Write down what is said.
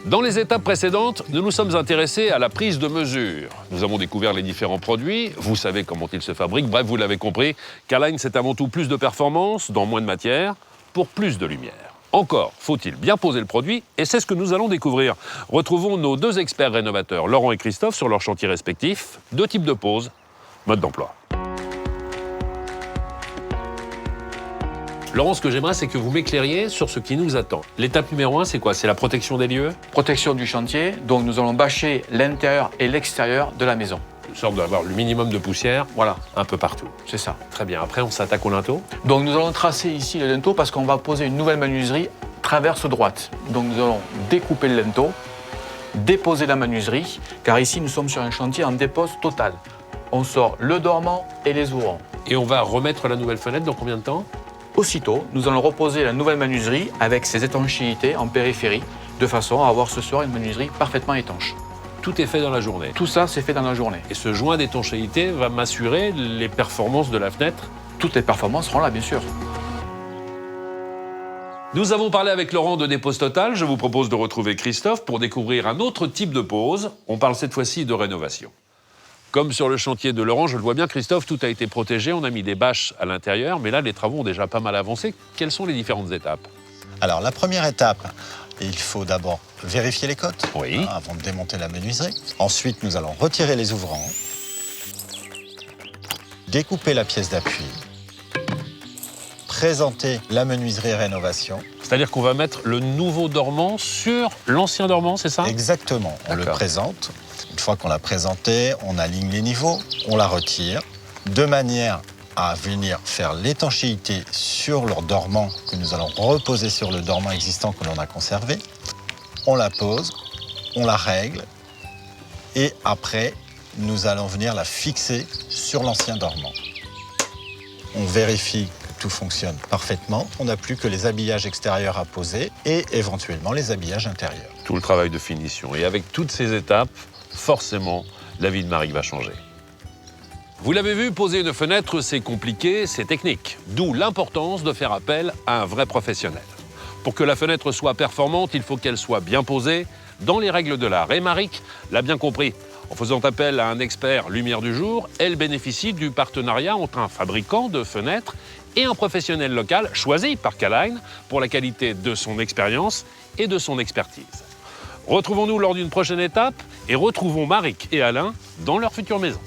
Dans les étapes précédentes, nous nous sommes intéressés à la prise de mesure. Nous avons découvert les différents produits, vous savez comment ils se fabriquent, bref, vous l'avez compris, K-Line, c'est avant tout plus de performance, dans moins de matière, pour plus de lumière. Encore faut-il bien poser le produit, et c'est ce que nous allons découvrir. Retrouvons nos deux experts rénovateurs, Laurent et Christophe, sur leurs chantiers respectifs. Deux types de pose, mode d'emploi. Laurent, ce que j'aimerais, c'est que vous m'éclairiez sur ce qui nous attend. L'étape numéro 1, c'est quoi? C'est la protection des lieux? Protection du chantier, donc nous allons bâcher l'intérieur et l'extérieur de la maison. Une sorte d'avoir le minimum de poussière, Voilà, un peu partout. c'est ça. Très bien, après on s'attaque au linteau. Donc nous allons tracer ici le linteau parce qu'on va poser une nouvelle menuiserie traverse droite. Donc nous allons découper le linteau, déposer la menuiserie, car ici nous sommes sur un chantier en dépose totale. On sort le dormant et les ouvrants. Et on va remettre la nouvelle fenêtre dans combien de temps? Aussitôt, nous allons reposer la nouvelle menuiserie avec ses étanchéités en périphérie, de façon à avoir ce soir une menuiserie parfaitement étanche. Tout est fait dans la journée. Tout ça, c'est fait dans la journée. Et ce joint d'étanchéité va m'assurer les performances de la fenêtre. Toutes les performances seront là, bien sûr. Nous avons parlé avec Laurent de dépose totale. Je vous propose de retrouver Christophe pour découvrir un autre type de pose. On parle cette fois-ci de rénovation. Comme sur le chantier de Laurent, je le vois bien, Christophe, tout a été protégé. On a mis des bâches à l'intérieur, mais là, les travaux ont déjà pas mal avancé. Quelles sont les différentes étapes? Alors, la première étape, il faut d'abord vérifier les cotes Oui. avant de démonter la menuiserie. Ensuite, nous allons retirer les ouvrants, découper la pièce d'appui, présenter la menuiserie rénovation. C'est-à-dire qu'on va mettre le nouveau dormant sur l'ancien dormant, c'est ça? Exactement, on le D'accord. présente. Une fois qu'on l'a présenté, on aligne les niveaux, on la retire, de manière à venir faire l'étanchéité sur leur dormant que nous allons reposer sur le dormant existant que l'on a conservé. On la pose, on la règle et après, nous allons venir la fixer sur l'ancien dormant. On vérifie que tout fonctionne parfaitement. On n'a plus que les habillages extérieurs à poser et éventuellement les habillages intérieurs. Tout le travail de finition. Et avec toutes ces étapes, forcément, la vie de Marie va changer. Vous l'avez vu, poser une fenêtre, c'est compliqué, c'est technique. D'où l'importance de faire appel à un vrai professionnel. Pour que la fenêtre soit performante, il faut qu'elle soit bien posée dans les règles de l'art. Et Maric l'a bien compris. En faisant appel à un expert lumière du jour, elle bénéficie du partenariat entre un fabricant de fenêtres et un professionnel local choisi par K-Line pour la qualité de son expérience et de son expertise. Retrouvons-nous lors d'une prochaine étape et retrouvons Maric et Alain dans leur future maison.